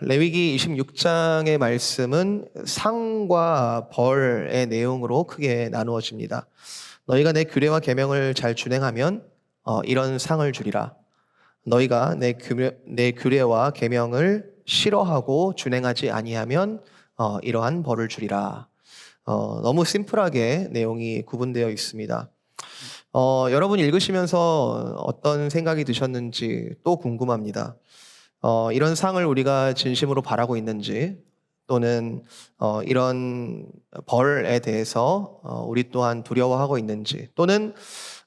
레위기 26장의 말씀은 상과 벌의 내용으로 크게 나누어집니다. 너희가 내 규례와 계명을 잘 준행하면 이런 상을 주리라. 너희가 내 규례와 계명을 싫어하고 준행하지 아니하면 이러한 벌을 주리라. 너무 심플하게 내용이 구분되어 있습니다. 여러분 읽으시면서 어떤 생각이 드셨는지 또 궁금합니다. 이런 상을 우리가 진심으로 바라고 있는지, 또는 이런 벌에 대해서 우리 또한 두려워하고 있는지, 또는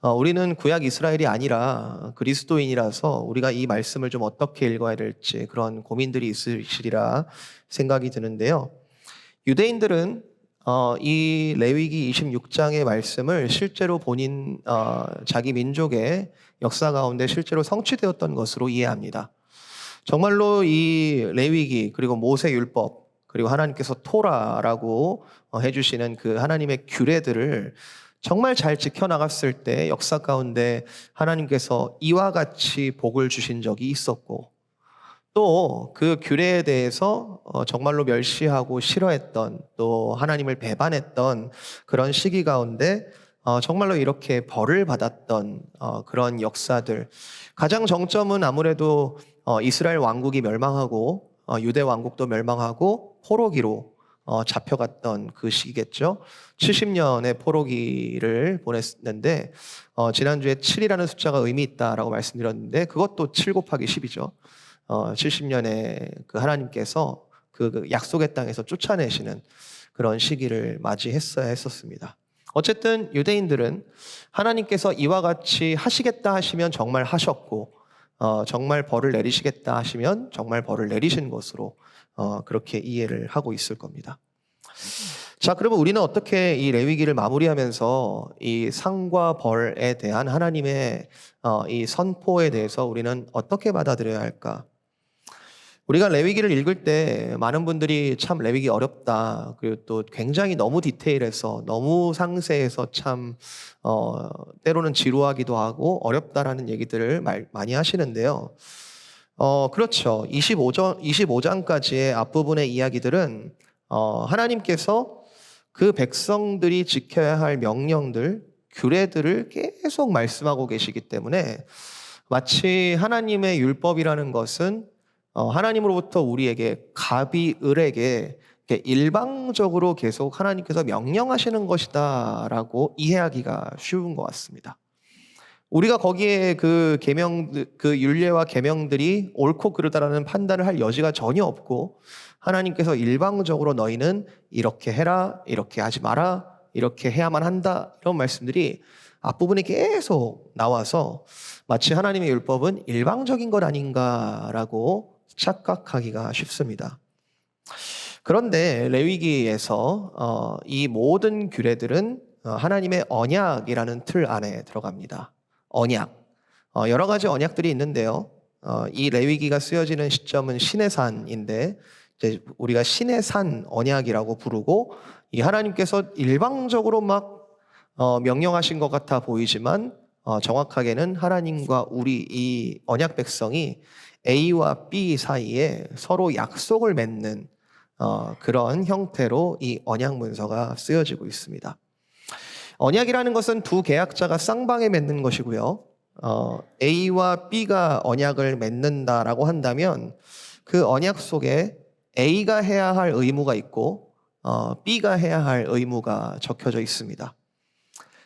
우리는 구약 이스라엘이 아니라 그리스도인이라서 우리가 이 말씀을 좀 어떻게 읽어야 될지 그런 고민들이 있으시리라 생각이 드는데요. 유대인들은 이 레위기 26장의 말씀을 실제로 본인 자기 민족의 역사 가운데 실제로 성취되었던 것으로 이해합니다. 정말로 이 레위기, 그리고 모세율법, 그리고 하나님께서 토라라고 해주시는 그 하나님의 규례들을 정말 잘 지켜나갔을 때 역사 가운데 하나님께서 이와 같이 복을 주신 적이 있었고, 또 그 규례에 대해서 정말로 멸시하고 싫어했던, 또 하나님을 배반했던 그런 시기 가운데 정말로 이렇게 벌을 받았던 그런 역사들, 가장 정점은 아무래도 이스라엘 왕국이 멸망하고 유대 왕국도 멸망하고 포로기로 잡혀갔던 그 시기겠죠. 70년의 포로기를 보냈는데 지난주에 7이라는 숫자가 의미 있다라고 말씀드렸는데 그것도 7 곱하기 10이죠. 70년에 그 하나님께서 그 약속의 땅에서 쫓아내시는 그런 시기를 맞이했어야 했었습니다. 어쨌든 유대인들은 하나님께서 이와 같이 하시겠다 하시면 정말 하셨고, 정말 벌을 내리시겠다 하시면 정말 벌을 내리신 것으로 그렇게 이해를 하고 있을 겁니다. 자, 그러면 우리는 어떻게 이 레위기를 마무리하면서 이 상과 벌에 대한 하나님의 이 선포에 대해서 우리는 어떻게 받아들여야 할까? 우리가 레위기를 읽을 때 많은 분들이 참 레위기 어렵다, 그리고 또 굉장히 너무 디테일해서 너무 상세해서 참 때로는 지루하기도 하고 어렵다라는 얘기들을 많이 하시는데요. 그렇죠. 25장까지의 앞부분의 이야기들은 하나님께서 그 백성들이 지켜야 할 명령들, 규례들을 계속 말씀하고 계시기 때문에 마치 하나님의 율법이라는 것은 하나님으로부터 우리에게 갑이 을에게 일방적으로 계속 하나님께서 명령하시는 것이다 라고 이해하기가 쉬운 것 같습니다. 우리가 거기에 그 율례와 계명들이 옳고 그르다라는 판단을 할 여지가 전혀 없고, 하나님께서 일방적으로 너희는 이렇게 해라, 이렇게 하지 마라, 이렇게 해야만 한다, 이런 말씀들이 앞부분에 계속 나와서 마치 하나님의 율법은 일방적인 것 아닌가라고 착각하기가 쉽습니다. 그런데 레위기에서 이 모든 규례들은 하나님의 언약이라는 틀 안에 들어갑니다. 언약. 여러 가지 언약들이 있는데요. 이 레위기가 쓰여지는 시점은 시내산인데 이제 우리가 시내산 언약이라고 부르고, 이 하나님께서 일방적으로 막 명령하신 것 같아 보이지만 정확하게는 하나님과 우리 이 언약 백성이 A와 B 사이에 서로 약속을 맺는 그런 형태로 이 언약 문서가 쓰여지고 있습니다. 언약이라는 것은 두 계약자가 쌍방에 맺는 것이고요. A와 B가 언약을 맺는다라고 한다면 그 언약 속에 A가 해야 할 의무가 있고 B가 해야 할 의무가 적혀져 있습니다.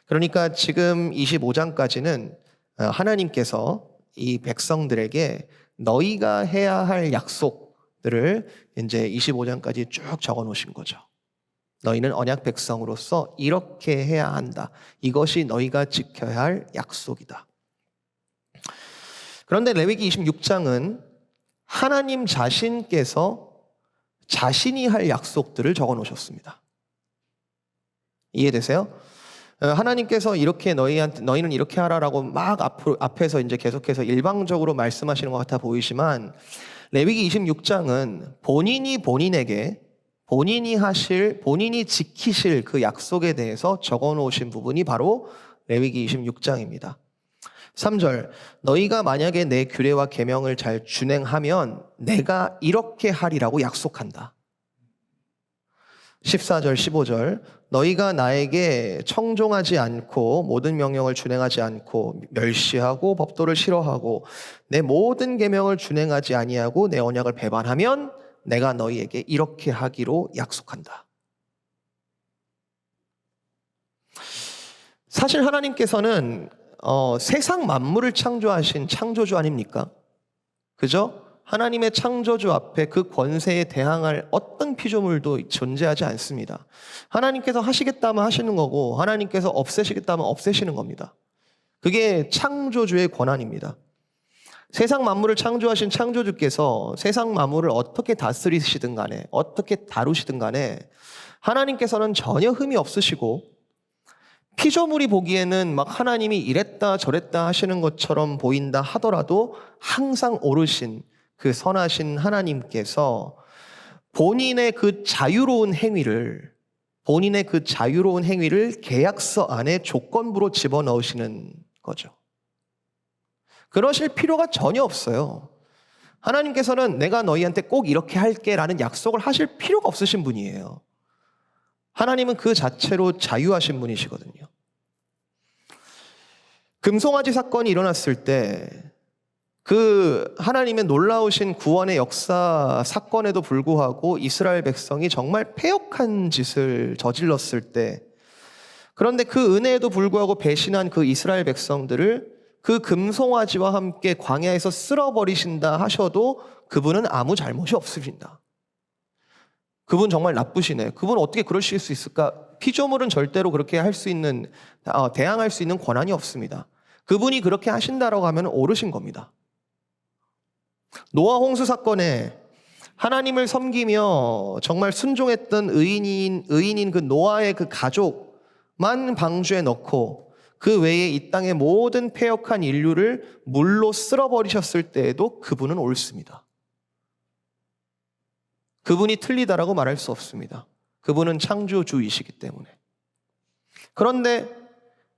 그러니까 지금 25장까지는 하나님께서 이 백성들에게 너희가 해야 할 약속들을 이제 25장까지 쭉 적어 놓으신 거죠. 너희는 언약 백성으로서 이렇게 해야 한다. 이것이 너희가 지켜야 할 약속이다. 그런데 레위기 26장은 하나님 자신께서 자신이 할 약속들을 적어 놓으셨습니다. 이해되세요? 하나님께서 이렇게 너희는 이렇게 하라라고 막 앞에서 이제 계속해서 일방적으로 말씀하시는 것 같아 보이지만, 레위기 26장은 본인이 본인에게 본인이 지키실 그 약속에 대해서 적어 놓으신 부분이 바로 레위기 26장입니다. 3절, 너희가 만약에 내 규례와 계명을 잘 준행하면 내가 이렇게 하리라고 약속한다. 14절, 15절, 너희가 나에게 청종하지 않고 모든 명령을 준행하지 않고 멸시하고 법도를 싫어하고 내 모든 계명을 준행하지 아니하고 내 언약을 배반하면 내가 너희에게 이렇게 하기로 약속한다. 사실 하나님께서는 세상 만물을 창조하신 창조주 아닙니까? 그죠? 하나님의 창조주 앞에 그 권세에 대항할 어떤 피조물도 존재하지 않습니다. 하나님께서 하시겠다면 하시는 거고 하나님께서 없애시겠다면 없애시는 겁니다. 그게 창조주의 권한입니다. 세상 만물을 창조하신 창조주께서 세상 만물을 어떻게 다스리시든 간에 어떻게 다루시든 간에 하나님께서는 전혀 흠이 없으시고 피조물이 보기에는 막 하나님이 이랬다 저랬다 하시는 것처럼 보인다 하더라도 항상 오르신 그 선하신 하나님께서 본인의 그 자유로운 행위를 계약서 안에 조건부로 집어넣으시는 거죠. 그러실 필요가 전혀 없어요. 하나님께서는 내가 너희한테 꼭 이렇게 할게 라는 약속을 하실 필요가 없으신 분이에요. 하나님은 그 자체로 자유하신 분이시거든요. 금송아지 사건이 일어났을 때 그 하나님의 놀라우신 구원의 역사 사건에도 불구하고 이스라엘 백성이 정말 패역한 짓을 저질렀을 때, 그런데 그 은혜에도 불구하고 배신한 그 이스라엘 백성들을 그 금송아지와 함께 광야에서 쓸어버리신다 하셔도 그분은 아무 잘못이 없으신다. 그분 정말 나쁘시네. 그분 어떻게 그러실 수 있을까? 피조물은 절대로 그렇게 할 수 있는, 대항할 수 있는 권한이 없습니다. 그분이 그렇게 하신다라고 하면 오르신 겁니다. 노아 홍수 사건에 하나님을 섬기며 정말 순종했던 의인인 그 노아의 그 가족만 방주에 넣고 그 외에 이 땅의 모든 패역한 인류를 물로 쓸어버리셨을 때에도 그분은 옳습니다. 그분이 틀리다라고 말할 수 없습니다. 그분은 창조주이시기 때문에. 그런데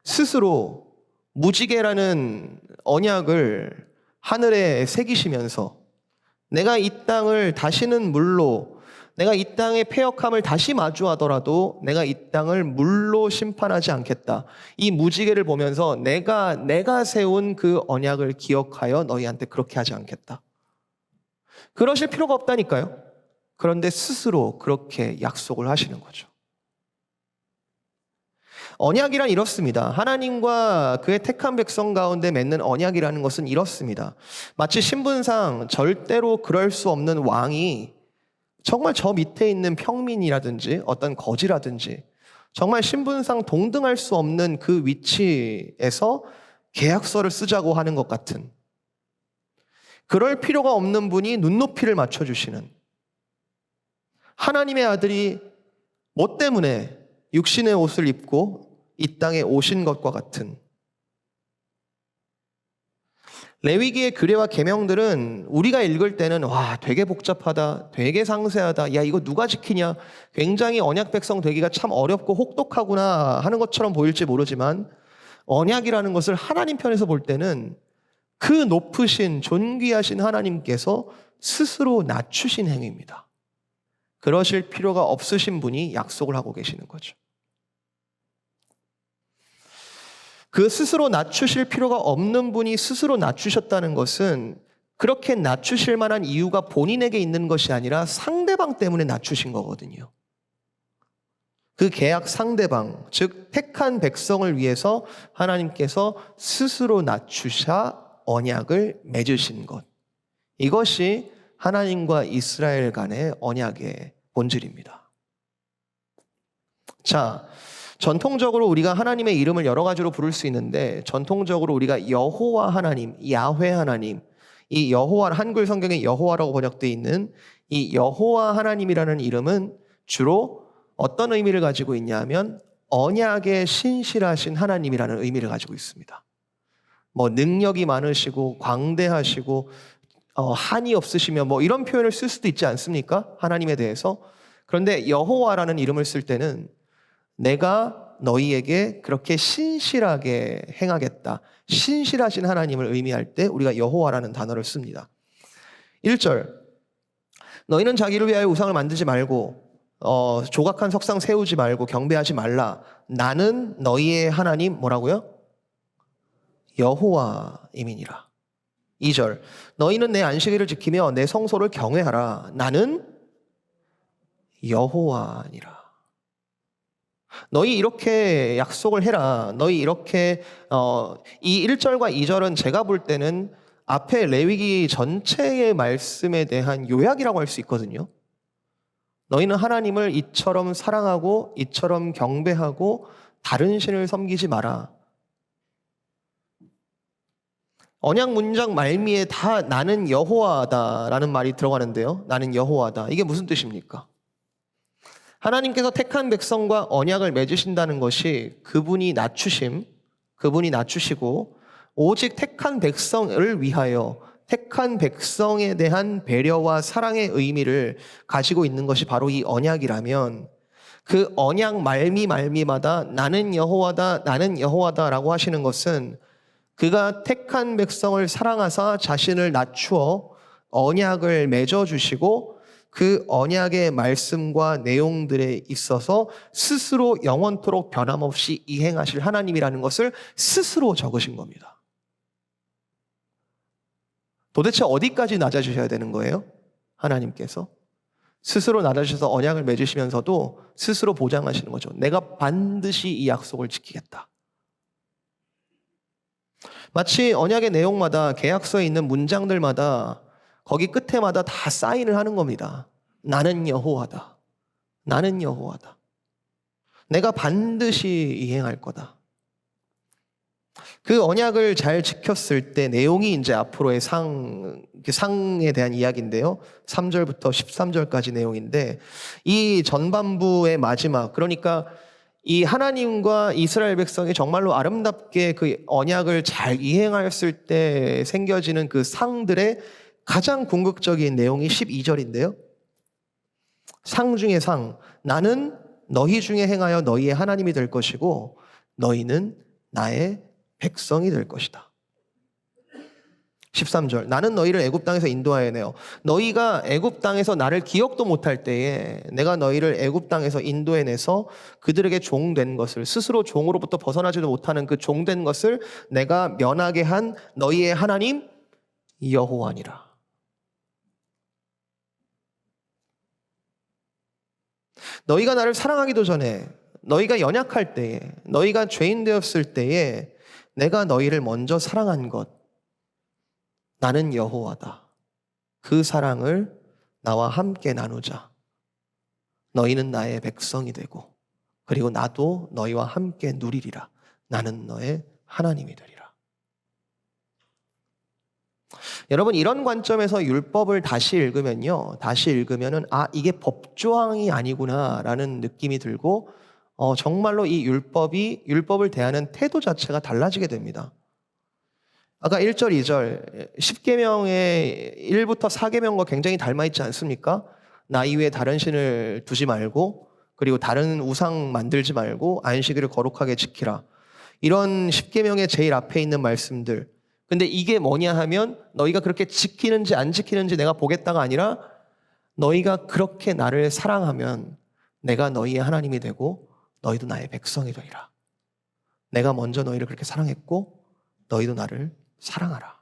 스스로 무지개라는 언약을 하늘에 새기시면서 내가 이 땅을 다시는 물로, 내가 이 땅의 패역함을 다시 마주하더라도 내가 이 땅을 물로 심판하지 않겠다. 이 무지개를 보면서 내가 세운 그 언약을 기억하여 너희한테 그렇게 하지 않겠다. 그러실 필요가 없다니까요. 그런데 스스로 그렇게 약속을 하시는 거죠. 언약이란 이렇습니다. 하나님과 그의 택한 백성 가운데 맺는 언약이라는 것은 이렇습니다. 마치 신분상 절대로 그럴 수 없는 왕이 정말 저 밑에 있는 평민이라든지 어떤 거지라든지 정말 신분상 동등할 수 없는 그 위치에서 계약서를 쓰자고 하는 것 같은, 그럴 필요가 없는 분이 눈높이를 맞춰주시는 하나님의 아들이 뭐 때문에 육신의 옷을 입고 이 땅에 오신 것과 같은, 레위기의 규례와 계명들은 우리가 읽을 때는 와 되게 복잡하다, 되게 상세하다, 야 이거 누가 지키냐, 굉장히 언약 백성 되기가 참 어렵고 혹독하구나 하는 것처럼 보일지 모르지만 언약이라는 것을 하나님 편에서 볼 때는 그 높으신 존귀하신 하나님께서 스스로 낮추신 행위입니다. 그러실 필요가 없으신 분이 약속을 하고 계시는 거죠. 그 스스로 낮추실 필요가 없는 분이 스스로 낮추셨다는 것은 그렇게 낮추실 만한 이유가 본인에게 있는 것이 아니라 상대방 때문에 낮추신 거거든요. 그 계약 상대방, 즉 택한 백성을 위해서 하나님께서 스스로 낮추사 언약을 맺으신 것. 이것이 하나님과 이스라엘 간의 언약의 본질입니다. 자, 전통적으로 우리가 하나님의 이름을 여러 가지로 부를 수 있는데 전통적으로 우리가 여호와 하나님, 야훼 하나님, 이 여호와, 한글 성경에 여호와라고 번역되어 있는 이 여호와 하나님이라는 이름은 주로 어떤 의미를 가지고 있냐면 언약에 신실하신 하나님이라는 의미를 가지고 있습니다. 뭐 능력이 많으시고 광대하시고 한이 없으시며 뭐 이런 표현을 쓸 수도 있지 않습니까? 하나님에 대해서. 그런데 여호와라는 이름을 쓸 때는 내가 너희에게 그렇게 신실하게 행하겠다. 신실하신 하나님을 의미할 때 우리가 여호와라는 단어를 씁니다. 1절, 너희는 자기를 위하여 우상을 만들지 말고 조각한 석상 세우지 말고 경배하지 말라. 나는 너희의 하나님 뭐라고요? 여호와임이니라. 2절, 너희는 내 안식일을 지키며 내 성소를 경외하라. 나는 여호와니라. 너희 이렇게 약속을 해라. 너희 이렇게 이 1절과 2절은 제가 볼 때는 앞에 레위기 전체의 말씀에 대한 요약이라고 할 수 있거든요. 너희는 하나님을 이처럼 사랑하고 이처럼 경배하고 다른 신을 섬기지 마라. 언약 문장 말미에 다 나는 여호와다라는 말이 들어가는데요. 나는 여호와다. 이게 무슨 뜻입니까? 하나님께서 택한 백성과 언약을 맺으신다는 것이 그분이 낮추시고 오직 택한 백성을 위하여 택한 백성에 대한 배려와 사랑의 의미를 가지고 있는 것이 바로 이 언약이라면 그 언약 말미마다 나는 여호와다라고 하시는 것은 그가 택한 백성을 사랑하사 자신을 낮추어 언약을 맺어주시고 그 언약의 말씀과 내용들에 있어서 스스로 영원토록 변함없이 이행하실 하나님이라는 것을 스스로 적으신 겁니다. 도대체 어디까지 낮아주셔야 되는 거예요? 하나님께서 스스로 낮아주셔서 언약을 맺으시면서도 스스로 보장하시는 거죠. 내가 반드시 이 약속을 지키겠다. 마치 언약의 내용마다 계약서에 있는 문장들마다 거기 끝에마다 다 사인을 하는 겁니다. 나는 여호와다. 나는 여호와다. 내가 반드시 이행할 거다. 그 언약을 잘 지켰을 때 내용이 이제 앞으로의 상에 대한 이야기인데요. 3절부터 13절까지 내용인데 이 전반부의 마지막, 그러니까 이 하나님과 이스라엘 백성이 정말로 아름답게 그 언약을 잘 이행하였을 때 생겨지는 그 상들의 가장 궁극적인 내용이 12절인데요. 상 중의 상, 나는 너희 중에 행하여 너희의 하나님이 될 것이고 너희는 나의 백성이 될 것이다. 13절, 나는 너희를 애굽 땅에서 인도하여내어 너희가 애굽 땅에서 나를 기억도 못할 때에 내가 너희를 애굽 땅에서 인도해내서 그들에게 종된 것을, 스스로 종으로부터 벗어나지도 못하는 그 종된 것을 내가 면하게 한 너희의 하나님 여호와니라. 너희가 나를 사랑하기도 전에, 너희가 연약할 때에, 너희가 죄인 되었을 때에 내가 너희를 먼저 사랑한 것, 나는 여호와다. 그 사랑을 나와 함께 나누자. 너희는 나의 백성이 되고 그리고 나도 너희와 함께 누리리라. 나는 너의 하나님이 되리라. 여러분, 이런 관점에서 율법을 다시 읽으면은 이게 법조항이 아니구나라는 느낌이 들고 정말로 이 율법을 대하는 태도 자체가 달라지게 됩니다. 아까 1절, 2절 10계명의 1부터 4계명과 굉장히 닮아있지 않습니까? 나 이외에 다른 신을 두지 말고 그리고 다른 우상 만들지 말고 안식일을 거룩하게 지키라. 이런 10계명의 제일 앞에 있는 말씀들. 근데 이게 뭐냐 하면 너희가 그렇게 지키는지 안 지키는지 내가 보겠다가 아니라 너희가 그렇게 나를 사랑하면 내가 너희의 하나님이 되고 너희도 나의 백성이 되리라. 내가 먼저 너희를 그렇게 사랑했고 너희도 나를 사랑하라.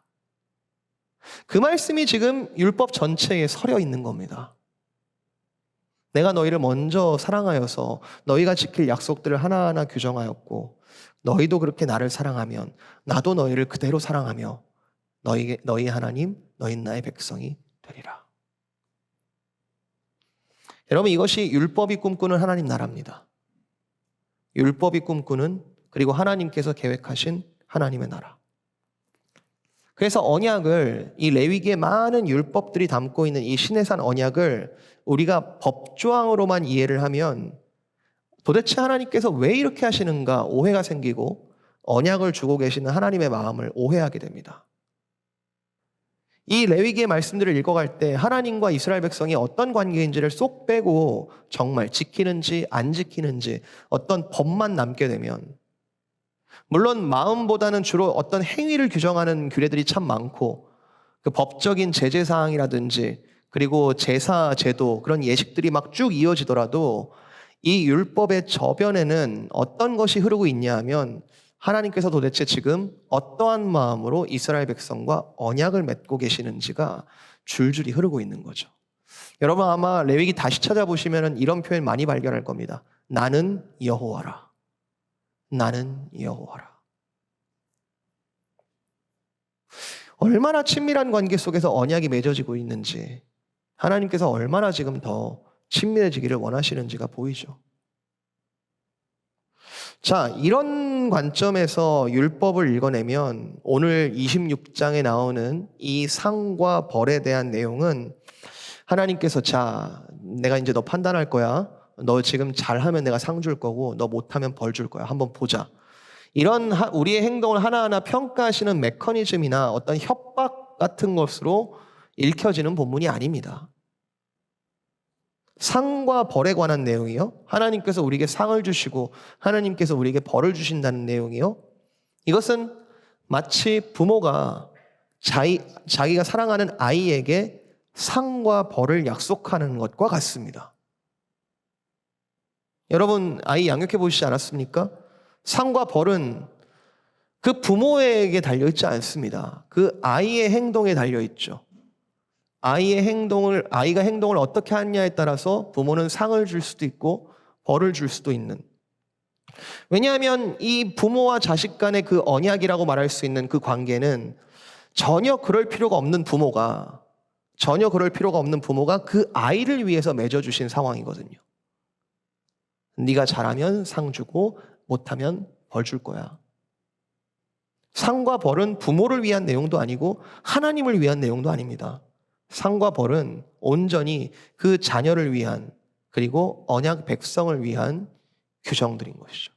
그 말씀이 지금 율법 전체에 서려 있는 겁니다. 내가 너희를 먼저 사랑하여서 너희가 지킬 약속들을 하나하나 규정하였고 너희도 그렇게 나를 사랑하면 나도 너희를 그대로 사랑하며 너희 하나님, 너희는 나의 백성이 되리라. 여러분, 이것이 율법이 꿈꾸는 하나님 나라입니다. 율법이 꿈꾸는, 그리고 하나님께서 계획하신 하나님의 나라. 그래서 언약을, 이 레위기의 많은 율법들이 담고 있는 이 시내산 언약을 우리가 법조항으로만 이해를 하면 도대체 하나님께서 왜 이렇게 하시는가 오해가 생기고 언약을 주고 계시는 하나님의 마음을 오해하게 됩니다. 이 레위기의 말씀들을 읽어갈 때 하나님과 이스라엘 백성이 어떤 관계인지를 쏙 빼고 정말 지키는지 안 지키는지 어떤 법만 남게 되면, 물론 마음보다는 주로 어떤 행위를 규정하는 규례들이 참 많고 그 법적인 제재 사항이라든지 그리고 제사 제도 그런 예식들이 막 쭉 이어지더라도 이 율법의 저변에는 어떤 것이 흐르고 있냐 하면 하나님께서 도대체 지금 어떠한 마음으로 이스라엘 백성과 언약을 맺고 계시는지가 줄줄이 흐르고 있는 거죠. 여러분 아마 레위기 다시 찾아보시면 이런 표현 많이 발견할 겁니다. 나는 여호와라. 나는 여호와라. 얼마나 친밀한 관계 속에서 언약이 맺어지고 있는지, 하나님께서 얼마나 지금 더 친밀해지기를 원하시는지가 보이죠. 자, 이런 관점에서 율법을 읽어내면 오늘 26장에 나오는 이 상과 벌에 대한 내용은 하나님께서 자, 내가 이제 너 판단할 거야. 너 지금 잘하면 내가 상 줄 거고 너 못하면 벌 줄 거야. 한번 보자. 이런 우리의 행동을 하나하나 평가하시는 메커니즘이나 어떤 협박 같은 것으로 읽혀지는 본문이 아닙니다. 상과 벌에 관한 내용이요. 하나님께서 우리에게 상을 주시고 하나님께서 우리에게 벌을 주신다는 내용이요. 이것은 마치 부모가 자기가 사랑하는 아이에게 상과 벌을 약속하는 것과 같습니다. 여러분 아이 양육해 보시지 않았습니까? 상과 벌은 그 부모에게 달려있지 않습니다. 그 아이의 행동에 달려있죠. 아이가 행동을 어떻게 하느냐에 따라서 부모는 상을 줄 수도 있고 벌을 줄 수도 있는. 왜냐하면 이 부모와 자식 간의 그 언약이라고 말할 수 있는 그 관계는 전혀 그럴 필요가 없는 부모가 그 아이를 위해서 맺어주신 상황이거든요. 네가 잘하면 상 주고 못하면 벌 줄 거야. 상과 벌은 부모를 위한 내용도 아니고 하나님을 위한 내용도 아닙니다. 상과 벌은 온전히 그 자녀를 위한 그리고 언약 백성을 위한 규정들인 것이죠.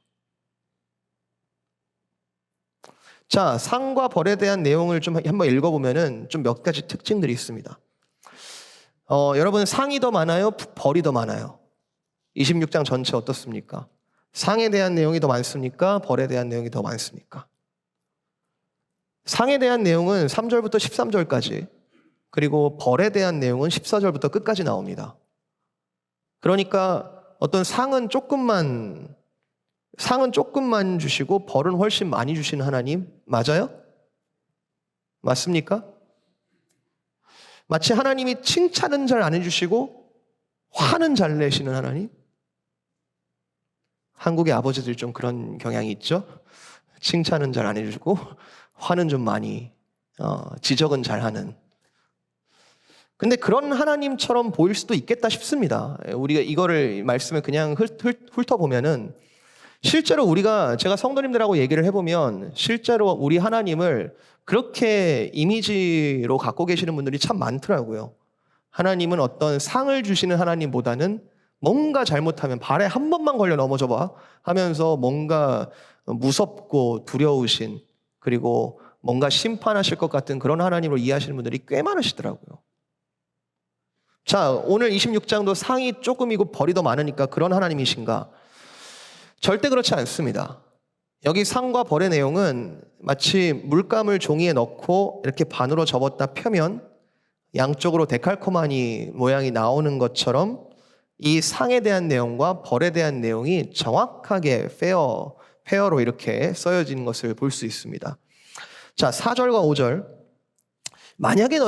자, 상과 벌에 대한 내용을 좀 한번 읽어보면은 좀 몇 가지 특징들이 있습니다. 여러분 상이 더 많아요? 벌이 더 많아요? 26장 전체 어떻습니까? 상에 대한 내용이 더 많습니까? 벌에 대한 내용이 더 많습니까? 상에 대한 내용은 3절부터 13절까지, 그리고 벌에 대한 내용은 14절부터 끝까지 나옵니다. 그러니까 어떤 상은 조금만 주시고 벌은 훨씬 많이 주시는 하나님 맞아요? 맞습니까? 마치 하나님이 칭찬은 잘 안 해주시고 화는 잘 내시는 하나님? 한국의 아버지들 좀 그런 경향이 있죠. 칭찬은 잘 안 해주고 화는 좀 많이 지적은 잘하는. 근데 그런 하나님처럼 보일 수도 있겠다 싶습니다. 우리가 이거를 말씀을 그냥 훑어보면은 실제로 제가 성도님들하고 얘기를 해보면 실제로 우리 하나님을 그렇게 이미지로 갖고 계시는 분들이 참 많더라고요. 하나님은 어떤 상을 주시는 하나님보다는 뭔가 잘못하면 발에 한 번만 걸려 넘어져 봐 하면서 뭔가 무섭고 두려우신, 그리고 뭔가 심판하실 것 같은 그런 하나님으로 이해하시는 분들이 꽤 많으시더라고요. 자, 오늘 26장도 상이 조금이고 벌이 더 많으니까 그런 하나님이신가? 절대 그렇지 않습니다. 여기 상과 벌의 내용은 마치 물감을 종이에 넣고 이렇게 반으로 접었다 펴면 양쪽으로 데칼코마니 모양이 나오는 것처럼 이 상에 대한 내용과 벌에 대한 내용이 정확하게 페어로 이렇게 써여진 것을 볼 수 있습니다. 자, 4절과 5절. 만약에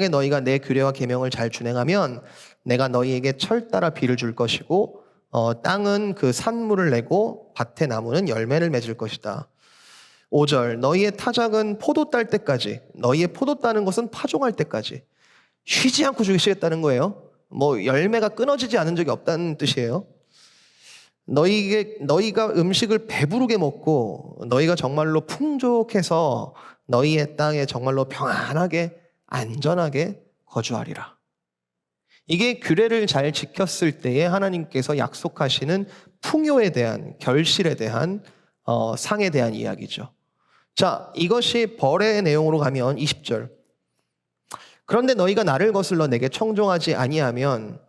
너희가 내 규례와 계명을 잘 준행하면 내가 너희에게 철 따라 비를 줄 것이고 땅은 그 산물을 내고 밭의 나무는 열매를 맺을 것이다. 5절. 너희의 타작은 포도 딸 때까지, 너희의 포도 따는 것은 파종할 때까지 쉬지 않고 주시겠다는 거예요. 열매가 끊어지지 않은 적이 없다는 뜻이에요. 너희가 음식을 배부르게 먹고 너희가 정말로 풍족해서 너희의 땅에 정말로 평안하게 안전하게 거주하리라. 이게 규례를 잘 지켰을 때에 하나님께서 약속하시는 풍요에 대한, 결실에 대한 상에 대한 이야기죠. 자, 이것이 벌의 내용으로 가면 20절. 그런데 너희가 나를 거슬러 내게 청종하지 아니하면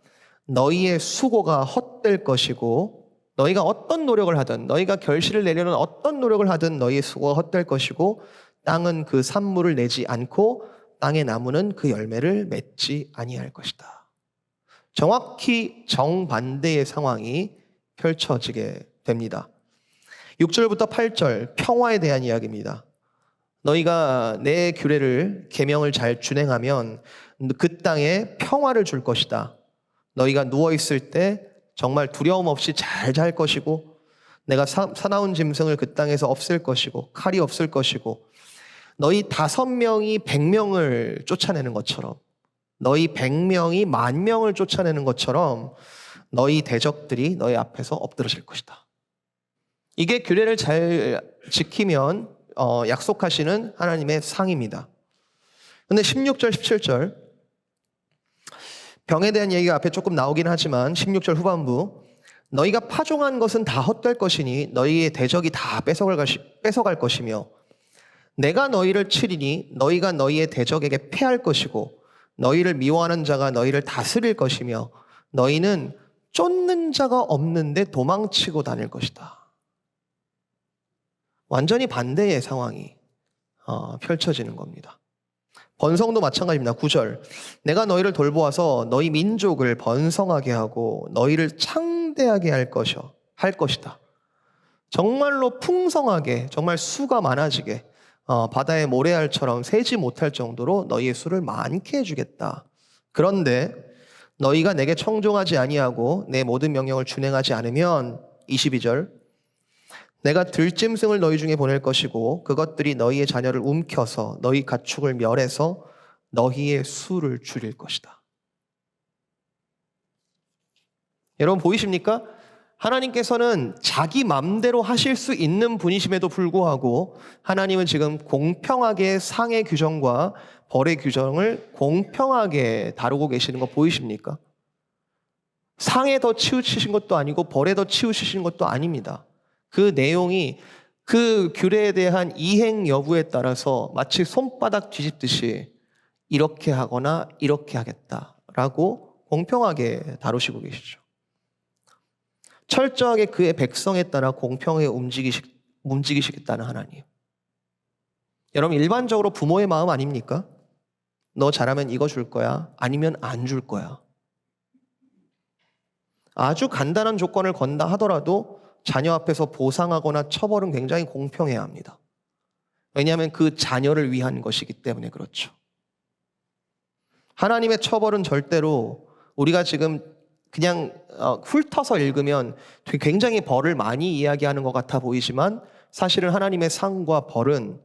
너희의 수고가 헛될 것이고 너희가 어떤 노력을 하든 너희가 결실을 내려는 어떤 노력을 하든 너희의 수고가 헛될 것이고 땅은 그 산물을 내지 않고 땅의 나무는 그 열매를 맺지 아니할 것이다. 정확히 정반대의 상황이 펼쳐지게 됩니다. 6절부터 8절 평화에 대한 이야기입니다. 너희가 내 규례를 계명을 잘 준행하면 그 땅에 평화를 줄 것이다. 너희가 누워있을 때 정말 두려움 없이 잘 잘 것이고 내가 사나운 짐승을 그 땅에서 없앨 것이고 칼이 없을 것이고 너희 5명이 100명을 쫓아내는 것처럼 너희 100명이 10,000명을 쫓아내는 것처럼 너희 대적들이 너희 앞에서 엎드러질 것이다. 이게 규례를 잘 지키면 약속하시는 하나님의 상입니다. 그런데 16절, 17절 병에 대한 얘기가 앞에 조금 나오긴 하지만 16절 후반부 너희가 파종한 것은 다 헛될 것이니 너희의 대적이 다 뺏어갈 것이며 내가 너희를 치리니 너희가 너희의 대적에게 패할 것이고 너희를 미워하는 자가 너희를 다스릴 것이며 너희는 쫓는 자가 없는데 도망치고 다닐 것이다. 완전히 반대의 상황이 펼쳐지는 겁니다. 번성도 마찬가지입니다. 9절 내가 너희를 돌보아서 너희 민족을 번성하게 하고 너희를 창대하게 할 것이다. 정말로 풍성하게 정말 수가 많아지게 바다의 모래알처럼 세지 못할 정도로 너희의 수를 많게 해주겠다. 그런데 너희가 내게 청종하지 아니하고 내 모든 명령을 준행하지 않으면 22절 내가 들짐승을 너희 중에 보낼 것이고 그것들이 너희의 자녀를 움켜서 너희 가축을 멸해서 너희의 수를 줄일 것이다. 여러분 보이십니까? 하나님께서는 자기 맘대로 하실 수 있는 분이심에도 불구하고 하나님은 지금 공평하게 상의 규정과 벌의 규정을 공평하게 다루고 계시는 거 보이십니까? 상에 더 치우치신 것도 아니고 벌에 더 치우치신 것도 아닙니다. 그 내용이 그 규례에 대한 이행 여부에 따라서 마치 손바닥 뒤집듯이 이렇게 하거나 이렇게 하겠다라고 공평하게 다루시고 계시죠. 철저하게 그의 백성에 따라 공평하게 움직이시겠다는 하나님. 여러분 일반적으로 부모의 마음 아닙니까? 너 잘하면 이거 줄 거야 아니면 안 줄 거야. 아주 간단한 조건을 건다 하더라도 자녀 앞에서 보상하거나 처벌은 굉장히 공평해야 합니다. 왜냐하면 그 자녀를 위한 것이기 때문에 그렇죠. 하나님의 처벌은 절대로 우리가 지금 그냥 훑어서 읽으면 굉장히 벌을 많이 이야기하는 것 같아 보이지만 사실은 하나님의 상과 벌은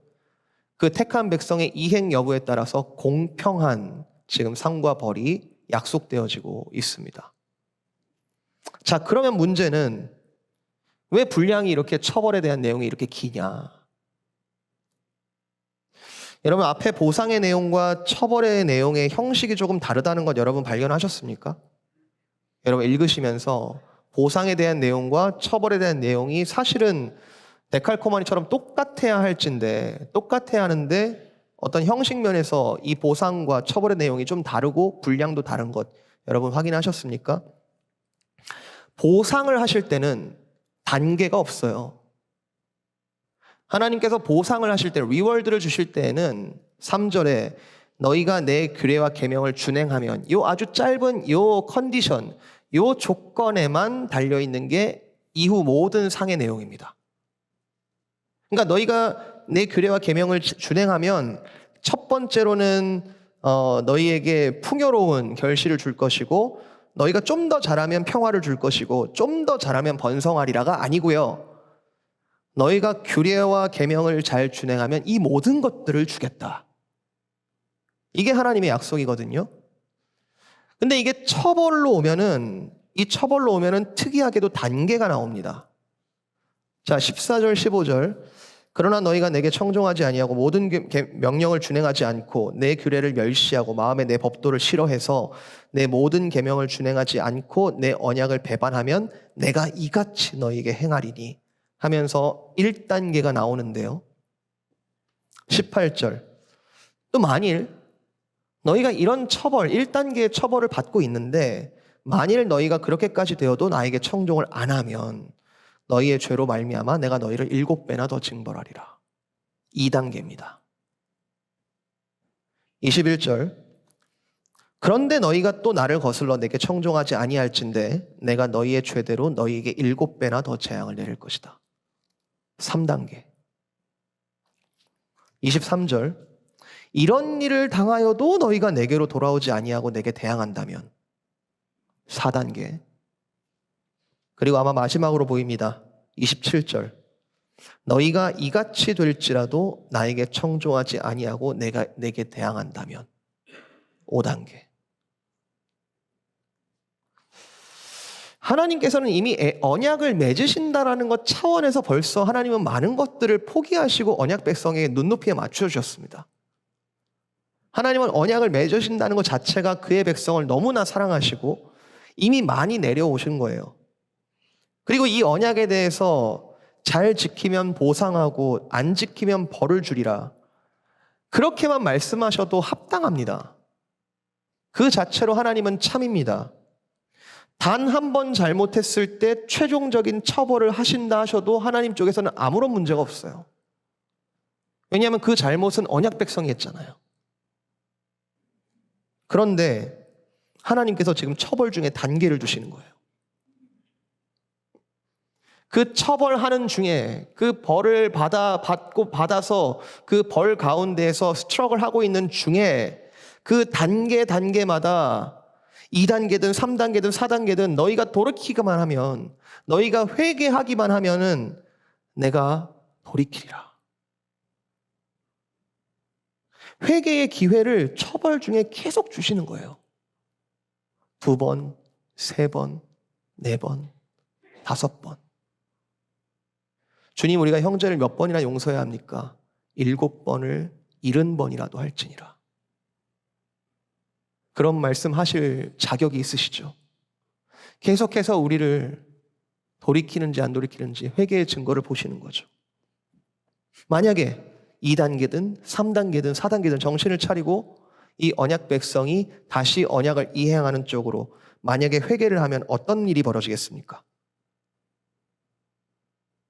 그 택한 백성의 이행 여부에 따라서 공평한 지금 상과 벌이 약속되어지고 있습니다. 자, 그러면 문제는 왜 분량이 이렇게 처벌에 대한 내용이 이렇게 기냐? 여러분 앞에 보상의 내용과 처벌의 내용의 형식이 조금 다르다는 것 여러분 발견하셨습니까? 여러분 읽으시면서 보상에 대한 내용과 처벌에 대한 내용이 사실은 데칼코마니처럼 똑같아야 할진데 똑같아야 하는데 어떤 형식 면에서 이 보상과 처벌의 내용이 좀 다르고 분량도 다른 것 여러분 확인하셨습니까? 보상을 하실 때는 단계가 없어요. 하나님께서 보상을 하실 때 리월드를 주실 때에는 3절에 너희가 내 규례와 계명을 준행하면 요 아주 짧은 요 컨디션 요 조건에만 달려있는 게 이후 모든 상의 내용입니다. 그러니까 너희가 내 규례와 계명을 준행하면 첫 번째로는 너희에게 풍요로운 결실을 줄 것이고 너희가 좀 더 잘하면 평화를 줄 것이고 좀 더 잘하면 번성하리라가 아니고요. 너희가 규례와 계명을 잘 준행하면 이 모든 것들을 주겠다. 이게 하나님의 약속이거든요. 근데 이게 처벌로 오면은 특이하게도 단계가 나옵니다. 자, 14절 15절 그러나 너희가 내게 청종하지 아니하고 모든 명령을 준행하지 않고 내 규례를 멸시하고 마음에 내 법도를 싫어해서 내 모든 계명을 준행하지 않고 내 언약을 배반하면 내가 이같이 너희에게 행하리니 하면서 1단계가 나오는데요. 18절 또 만일 너희가 이런 처벌, 1단계의 처벌을 받고 있는데 만일 너희가 그렇게까지 되어도 나에게 청종을 안 하면 너희의 죄로 말미암아 내가 너희를 7배나 더 징벌하리라. 2단계입니다. 21절. 그런데 너희가 또 나를 거슬러 내게 청종하지 아니할진대 내가 너희의 죄대로 너희에게 7배나 더 재앙을 내릴 것이다. 3단계. 23절. 이런 일을 당하여도 너희가 내게로 돌아오지 아니하고 내게 대항한다면 4단계. 그리고 아마 마지막으로 보입니다. 27절. 너희가 이같이 될지라도 나에게 청종하지 아니하고 내게 대항한다면 5단계. 하나님께서는 이미 언약을 맺으신다라는 것 차원에서 벌써 하나님은 많은 것들을 포기하시고 언약 백성에게 눈높이에 맞춰 주셨습니다. 하나님은 언약을 맺으신다는 것 자체가 그의 백성을 너무나 사랑하시고 이미 많이 내려오신 거예요. 그리고 이 언약에 대해서 잘 지키면 보상하고 안 지키면 벌을 주리라. 그렇게만 말씀하셔도 합당합니다. 그 자체로 하나님은 참입니다. 단 한 번 잘못했을 때 최종적인 처벌을 하신다 하셔도 하나님 쪽에서는 아무런 문제가 없어요. 왜냐하면 그 잘못은 언약 백성이 했잖아요. 그런데 하나님께서 지금 처벌 중에 단계를 두시는 거예요. 그 처벌하는 중에 그 벌을 받아서 그 벌 가운데에서 스트럭을 하고 있는 중에 그 단계마다 2단계든 3단계든 4단계든 너희가 돌이키기만 하면, 너희가 회개하기만 하면은 내가 돌이키리라. 회개의 기회를 처벌 중에 계속 주시는 거예요. 2번, 3번, 4번, 5번. 주님, 우리가 형제를 몇 번이나 용서해야 합니까? 7번을 70번이라도 할지니라. 그런 말씀 하실 자격이 있으시죠? 계속해서 우리를 돌이키는지 안 돌이키는지 회개의 증거를 보시는 거죠. 만약에 2단계든 3단계든 4단계든 정신을 차리고 이 언약 백성이 다시 언약을 이행하는 쪽으로 만약에 회개를 하면 어떤 일이 벌어지겠습니까?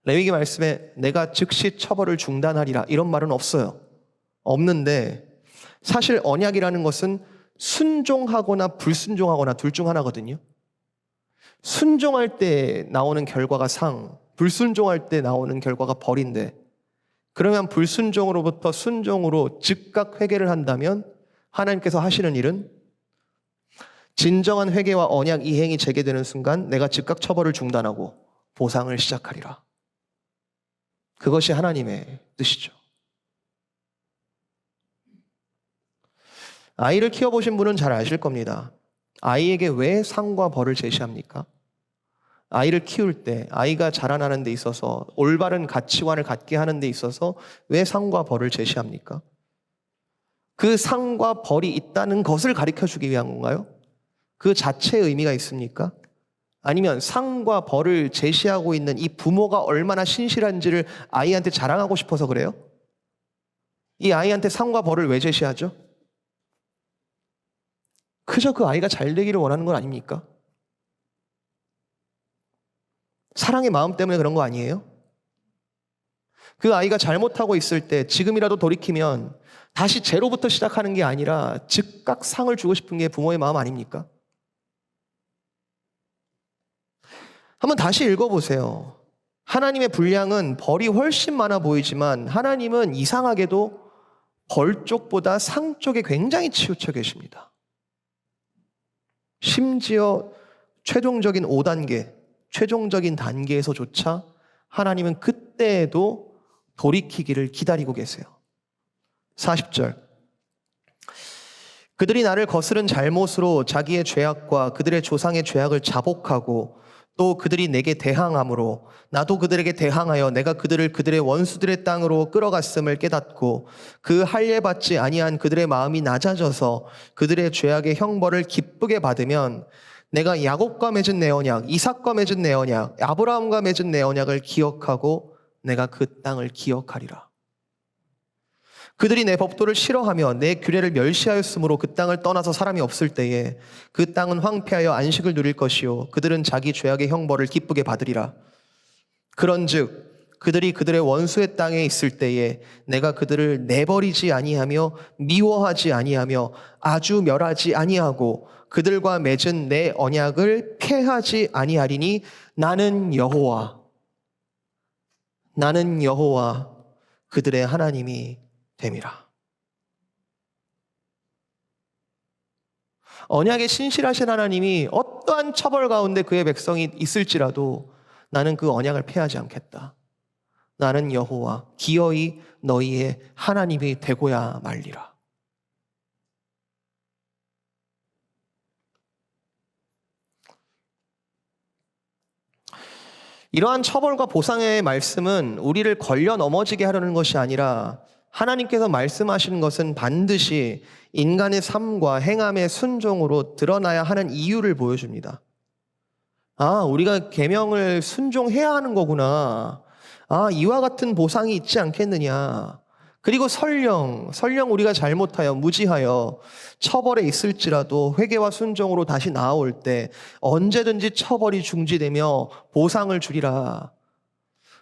레위기 말씀에 내가 즉시 처벌을 중단하리라 이런 말은 없어요. 없는데 사실 언약이라는 것은 순종하거나 불순종하거나 둘 중 하나거든요. 순종할 때 나오는 결과가 상, 불순종할 때 나오는 결과가 벌인데, 그러면 불순종으로부터 순종으로 즉각 회개를 한다면 하나님께서 하시는 일은 진정한 회개와 언약 이행이 재개되는 순간 내가 즉각 처벌을 중단하고 보상을 시작하리라. 그것이 하나님의 뜻이죠. 아이를 키워보신 분은 잘 아실 겁니다. 아이에게 왜 상과 벌을 제시합니까? 아이를 키울 때 아이가 자라나는 데 있어서 올바른 가치관을 갖게 하는 데 있어서 왜 상과 벌을 제시합니까? 그 상과 벌이 있다는 것을 가르쳐주기 위한 건가요? 그 자체의 의미가 있습니까? 아니면 상과 벌을 제시하고 있는 이 부모가 얼마나 신실한지를 아이한테 자랑하고 싶어서 그래요? 이 아이한테 상과 벌을 왜 제시하죠? 그저 그 아이가 잘 되기를 원하는 건 아닙니까? 사랑의 마음 때문에 그런 거 아니에요? 그 아이가 잘못하고 있을 때 지금이라도 돌이키면 다시 제로부터 시작하는 게 아니라 즉각 상을 주고 싶은 게 부모의 마음 아닙니까? 한번 다시 읽어보세요. 하나님의 분량은 벌이 훨씬 많아 보이지만 하나님은 이상하게도 벌 쪽보다 상 쪽에 굉장히 치우쳐 계십니다. 심지어 최종적인 5단계, 최종적인 단계에서조차 하나님은 그때에도 돌이키기를 기다리고 계세요. 40절. 그들이 나를 거스른 잘못으로 자기의 죄악과 그들의 조상의 죄악을 자복하고 또 그들이 내게 대항함으로 나도 그들에게 대항하여 내가 그들을 그들의 원수들의 땅으로 끌어갔음을 깨닫고 그 할례 받지 아니한 그들의 마음이 낮아져서 그들의 죄악의 형벌을 기쁘게 받으면 내가 야곱과 맺은 내 언약, 이삭과 맺은 내 언약, 아브라함과 맺은 내 언약을 기억하고 내가 그 땅을 기억하리라. 그들이 내 법도를 싫어하며 내 규례를 멸시하였으므로 그 땅을 떠나서 사람이 없을 때에 그 땅은 황폐하여 안식을 누릴 것이요 그들은 자기 죄악의 형벌을 기쁘게 받으리라. 그런즉 그들이 그들의 원수의 땅에 있을 때에 내가 그들을 내버리지 아니하며 미워하지 아니하며 아주 멸하지 아니하고 그들과 맺은 내 언약을 폐하지 아니하리니 나는 여호와 그들의 하나님이 됨이라. 언약에 신실하신 하나님이 어떠한 처벌 가운데 그의 백성이 있을지라도 나는 그 언약을 폐하지 않겠다. 나는 여호와 기어이 너희의 하나님이 되고야 말리라. 이러한 처벌과 보상의 말씀은 우리를 걸려 넘어지게 하려는 것이 아니라 하나님께서 말씀하시는 것은 반드시 인간의 삶과 행함의 순종으로 드러나야 하는 이유를 보여줍니다. 아, 우리가 계명을 순종해야 하는 거구나. 아, 이와 같은 보상이 있지 않겠느냐. 그리고 설령 우리가 잘못하여 무지하여 처벌에 있을지라도 회개와 순종으로 다시 나아올 때 언제든지 처벌이 중지되며 보상을 주리라.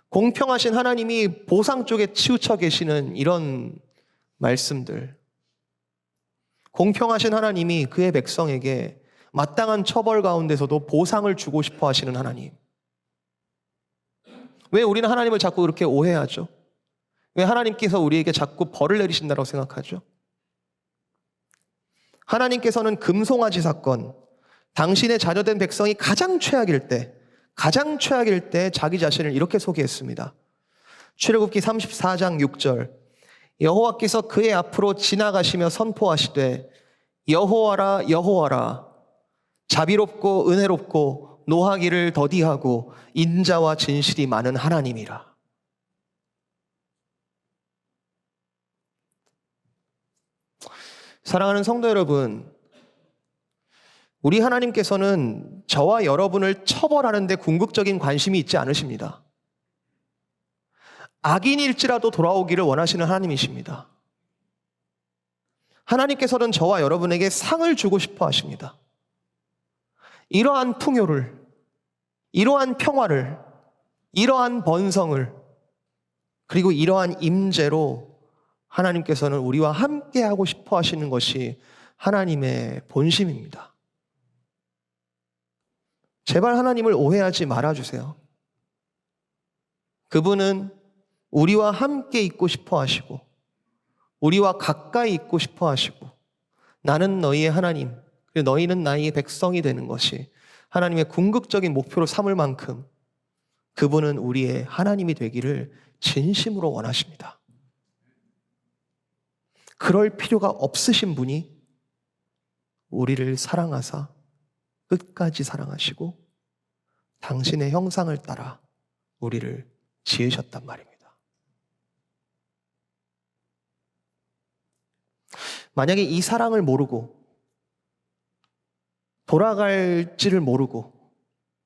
공평하신 하나님이 보상 쪽에 치우쳐 계시는 이런 말씀들. 공평하신 하나님이 그의 백성에게 마땅한 처벌 가운데서도 보상을 주고 싶어 하시는 하나님. 왜 우리는 하나님을 자꾸 그렇게 오해하죠? 왜 하나님께서 우리에게 자꾸 벌을 내리신다고 생각하죠? 하나님께서는 금송아지 사건, 당신의 자녀된 백성이 가장 최악일 때 자기 자신을 이렇게 소개했습니다. 출애굽기 34장 6절 여호와께서 그의 앞으로 지나가시며 선포하시되 여호와라 여호와라 자비롭고 은혜롭고 노하기를 더디하고 인자와 진실이 많은 하나님이라. 사랑하는 성도 여러분, 우리 하나님께서는 저와 여러분을 처벌하는 데 궁극적인 관심이 있지 않으십니다. 악인일지라도 돌아오기를 원하시는 하나님이십니다. 하나님께서는 저와 여러분에게 상을 주고 싶어 하십니다. 이러한 풍요를, 이러한 평화를, 이러한 번성을, 그리고 이러한 임재로 하나님께서는 우리와 함께 하고 싶어 하시는 것이 하나님의 본심입니다. 제발 하나님을 오해하지 말아주세요. 그분은 우리와 함께 있고 싶어 하시고 우리와 가까이 있고 싶어 하시고 나는 너희의 하나님, 그리고 너희는 나의 백성이 되는 것이 하나님의 궁극적인 목표로 삼을 만큼 그분은 우리의 하나님이 되기를 진심으로 원하십니다. 그럴 필요가 없으신 분이 우리를 사랑하사 끝까지 사랑하시고 당신의 형상을 따라 우리를 지으셨단 말입니다. 만약에 이 사랑을 모르고 돌아갈지를 모르고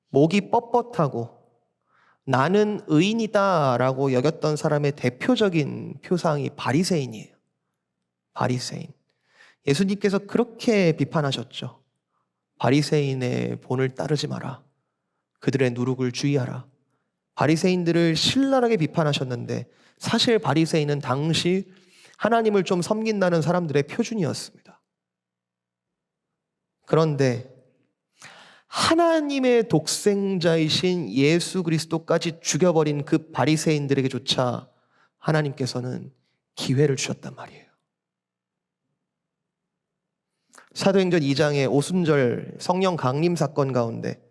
목이 뻣뻣하고 나는 의인이다 라고 여겼던 사람의 대표적인 표상이 바리새인이에요. 바리새인. 예수님께서 그렇게 비판하셨죠. 바리새인의 본을 따르지 마라. 그들의 누룩을 주의하라. 바리새인들을 신랄하게 비판하셨는데 사실 바리새인은 당시 하나님을 좀 섬긴다는 사람들의 표준이었습니다. 그런데 하나님의 독생자이신 예수 그리스도까지 죽여버린 그 바리새인들에게조차 하나님께서는 기회를 주셨단 말이에요. 사도행전 2장의 오순절 성령 강림 사건 가운데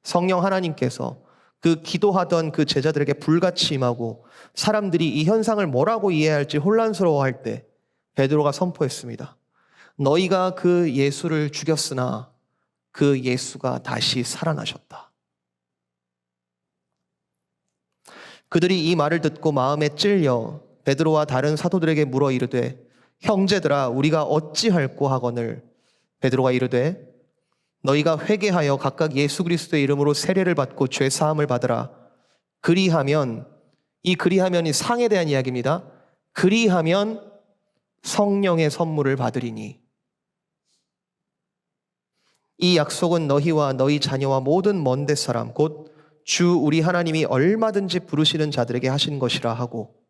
성령 하나님께서 그 기도하던 그 제자들에게 불같이 임하고 사람들이 이 현상을 뭐라고 이해할지 혼란스러워할 때 베드로가 선포했습니다. 너희가 그 예수를 죽였으나 그 예수가 다시 살아나셨다. 그들이 이 말을 듣고 마음에 찔려 베드로와 다른 사도들에게 물어 이르되 형제들아 우리가 어찌할꼬 하거늘 베드로가 이르되 너희가 회개하여 각각 예수 그리스도의 이름으로 세례를 받고 죄 사함을 받으라. 그리하면 이 그리하면이 상에 대한 이야기입니다. 그리하면 성령의 선물을 받으리니 이 약속은 너희와 너희 자녀와 모든 먼데 사람 곧 주 우리 하나님이 얼마든지 부르시는 자들에게 하신 것이라 하고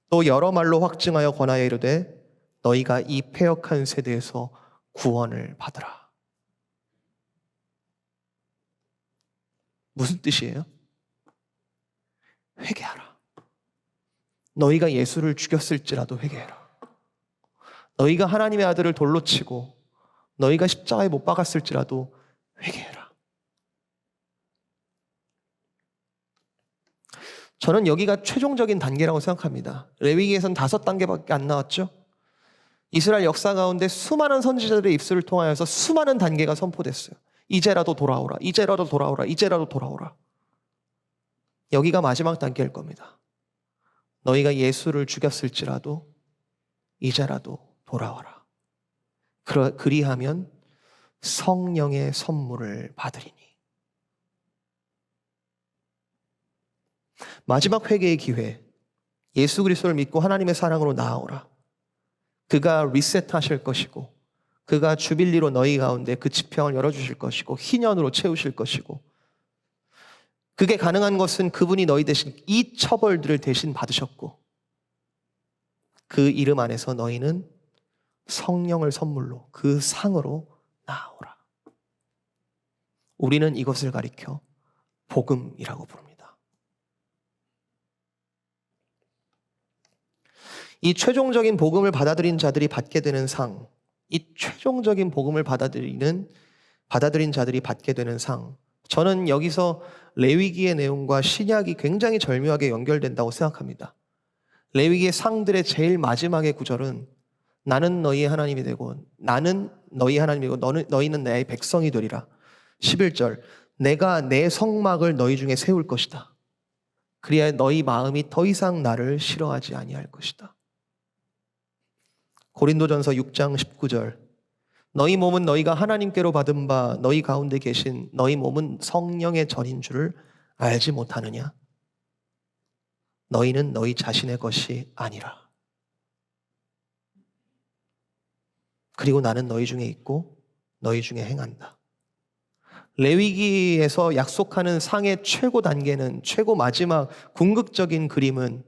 또 여러 말로 확증하여 권하여 이르되 너희가 이 패역한 세대에서 구원을 받으라. 무슨 뜻이에요? 회개하라. 너희가 예수를 죽였을지라도 회개해라. 너희가 하나님의 아들을 돌로 치고 너희가 십자가에 못 박았을지라도 회개해라. 저는 여기가 최종적인 단계라고 생각합니다. 레위기에서는 5단계밖에 안 나왔죠. 이스라엘 역사 가운데 수많은 선지자들의 입술을 통하여서 수많은 단계가 선포됐어요. 이제라도 돌아오라. 이제라도 돌아오라. 이제라도 돌아오라. 여기가 마지막 단계일 겁니다. 너희가 예수를 죽였을지라도 이제라도 돌아와라. 그리하면 성령의 선물을 받으리니. 마지막 회개의 기회, 예수 그리스도를 믿고 하나님의 사랑으로 나아오라. 그가 리셋하실 것이고 그가 주빌리로 너희 가운데 그 지평을 열어주실 것이고 희년으로 채우실 것이고 그게 가능한 것은 그분이 너희 대신 이 처벌들을 대신 받으셨고 그 이름 안에서 너희는 성령을 선물로 그 상으로 나아오라. 우리는 이것을 가리켜 복음이라고 부릅니다. 이 최종적인 복음을 받아들인 자들이 받게 되는 상, 이 최종적인 복음을 받아들인 자들이 받게 되는 상, 저는 여기서 레위기의 내용과 신약이 굉장히 절묘하게 연결된다고 생각합니다. 레위기의 상들의 제일 마지막의 구절은 나는 너희의 하나님이 되고 나는 너희 하나님이고 너희는 나의 백성이 되리라. 11절 내가 내 성막을 너희 중에 세울 것이다. 그리하여 너희 마음이 더 이상 나를 싫어하지 아니할 것이다. 고린도전서 6장 19절 너희 몸은 너희가 하나님께로 받은 바 너희 가운데 계신 너희 몸은 성령의 전인 줄을 알지 못하느냐? 너희는 너희 자신의 것이 아니라. 그리고 나는 너희 중에 있고 너희 중에 행한다. 레위기에서 약속하는 상의 최고 단계는 최고 마지막 궁극적인 그림은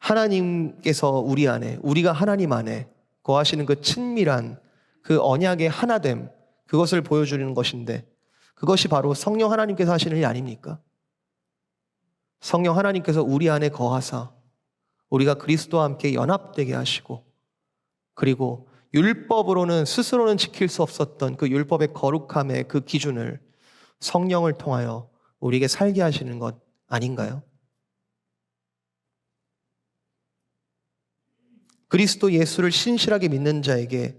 하나님께서 우리 안에, 우리가 하나님 안에 거하시는 그 친밀한 그 언약의 하나됨, 그것을 보여주는 것인데 그것이 바로 성령 하나님께서 하시는 일 아닙니까? 성령 하나님께서 우리 안에 거하사 우리가 그리스도와 함께 연합되게 하시고 그리고 율법으로는 스스로는 지킬 수 없었던 그 율법의 거룩함의 그 기준을 성령을 통하여 우리에게 살게 하시는 것 아닌가요? 그리스도 예수를 신실하게 믿는 자에게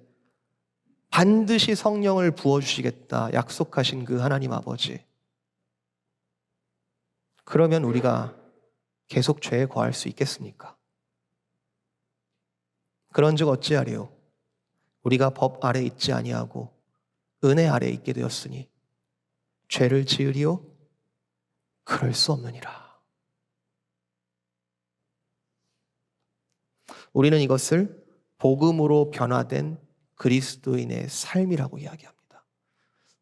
반드시 성령을 부어주시겠다 약속하신 그 하나님 아버지. 그러면 우리가 계속 죄에 거할 수 있겠습니까? 그런즉 어찌하리요? 우리가 법 아래 있지 아니하고 은혜 아래 있게 되었으니 죄를 지으리요? 그럴 수 없느니라. 우리는 이것을 복음으로 변화된 그리스도인의 삶이라고 이야기합니다.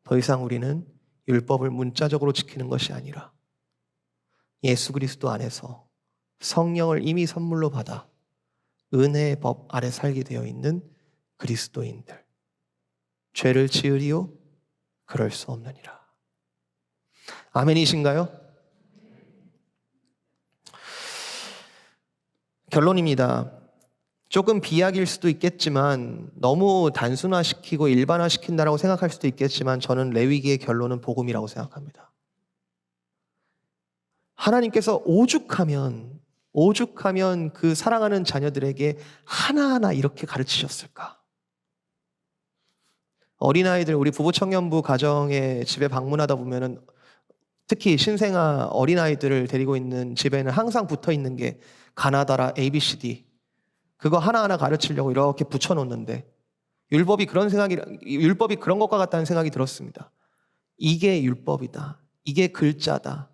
더 이상 우리는 율법을 문자적으로 지키는 것이 아니라 예수 그리스도 안에서 성령을 이미 선물로 받아 은혜의 법 아래 살게 되어 있는 그리스도인들. 죄를 지으리요? 그럴 수 없느니라. 아멘이신가요? 결론입니다. 조금 비약일 수도 있겠지만 너무 단순화시키고 일반화시킨다라고 생각할 수도 있겠지만 저는 레위기의 결론은 복음이라고 생각합니다. 하나님께서 오죽하면 그 사랑하는 자녀들에게 하나하나 이렇게 가르치셨을까? 어린아이들, 우리 부부청년부 가정에 집에 방문하다 보면은 특히 신생아 어린아이들을 데리고 있는 집에는 항상 붙어 있는 게 가나다라 ABCD 그거 하나하나 가르치려고 이렇게 붙여놓는데 율법이 그런 것과 같다는 생각이 들었습니다. 이게 율법이다. 이게 글자다.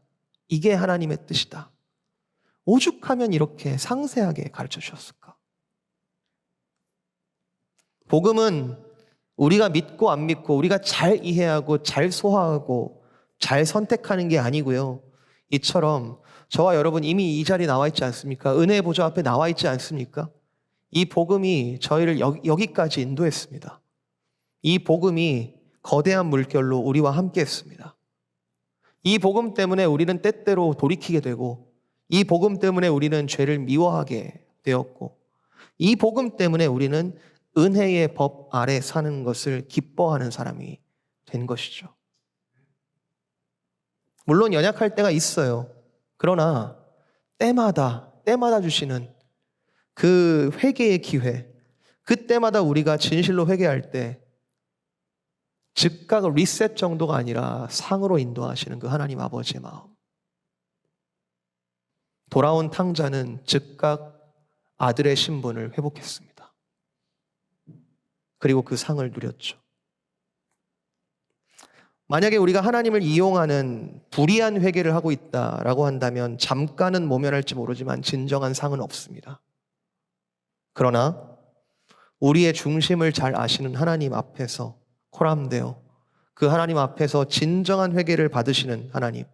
이게 하나님의 뜻이다. 오죽하면 이렇게 상세하게 가르쳐 주셨을까? 복음은 우리가 믿고 안 믿고 우리가 잘 이해하고 잘 소화하고 잘 선택하는 게 아니고요. 이처럼 저와 여러분 이미 이 자리에 나와 있지 않습니까? 은혜의 보좌 앞에 나와 있지 않습니까? 이 복음이 저희를 여기까지 인도했습니다. 이 복음이 거대한 물결로 우리와 함께 했습니다. 이 복음 때문에 우리는 때때로 돌이키게 되고, 이 복음 때문에 우리는 죄를 미워하게 되었고, 이 복음 때문에 우리는 은혜의 법 아래 사는 것을 기뻐하는 사람이 된 것이죠. 물론 연약할 때가 있어요. 그러나 때마다 주시는 그 회개의 기회, 그때마다 우리가 진실로 회개할 때 즉각 리셋 정도가 아니라 상으로 인도하시는 그 하나님 아버지의 마음. 돌아온 탕자는 즉각 아들의 신분을 회복했습니다. 그리고 그 상을 누렸죠. 만약에 우리가 하나님을 이용하는 불의한 회개를 하고 있다라고 한다면 잠깐은 모면할지 모르지만 진정한 상은 없습니다. 그러나 우리의 중심을 잘 아시는 하나님 앞에서 코람되어 그 하나님 앞에서 진정한 회개를 받으시는 하나님,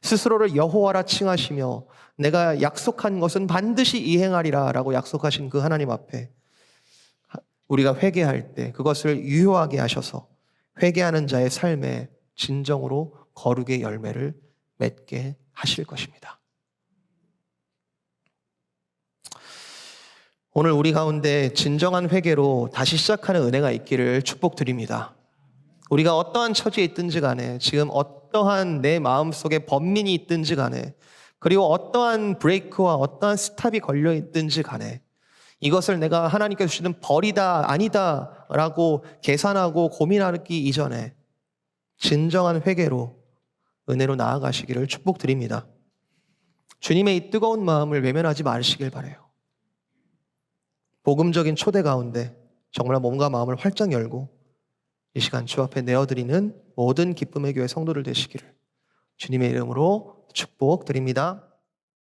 스스로를 여호와라 칭하시며 내가 약속한 것은 반드시 이행하리라 라고 약속하신 그 하나님 앞에 우리가 회개할 때 그것을 유효하게 하셔서 회개하는 자의 삶에 진정으로 거룩의 열매를 맺게 하실 것입니다. 오늘 우리 가운데 진정한 회개로 다시 시작하는 은혜가 있기를 축복드립니다. 우리가 어떠한 처지에 있든지 간에, 지금 어떠한 내 마음속에 번민이 있든지 간에, 그리고 어떠한 브레이크와 어떠한 스탑이 걸려 있든지 간에 이것을 내가 하나님께서 주시는 벌이다 아니다 라고 계산하고 고민하기 이전에 진정한 회개로 은혜로 나아가시기를 축복드립니다. 주님의 이 뜨거운 마음을 외면하지 마시길 바라요. 복음적인 초대 가운데 정말 몸과 마음을 활짝 열고 이 시간 주 앞에 내어드리는 모든 기쁨의 교회 성도들 되시기를 주님의 이름으로 축복드립니다.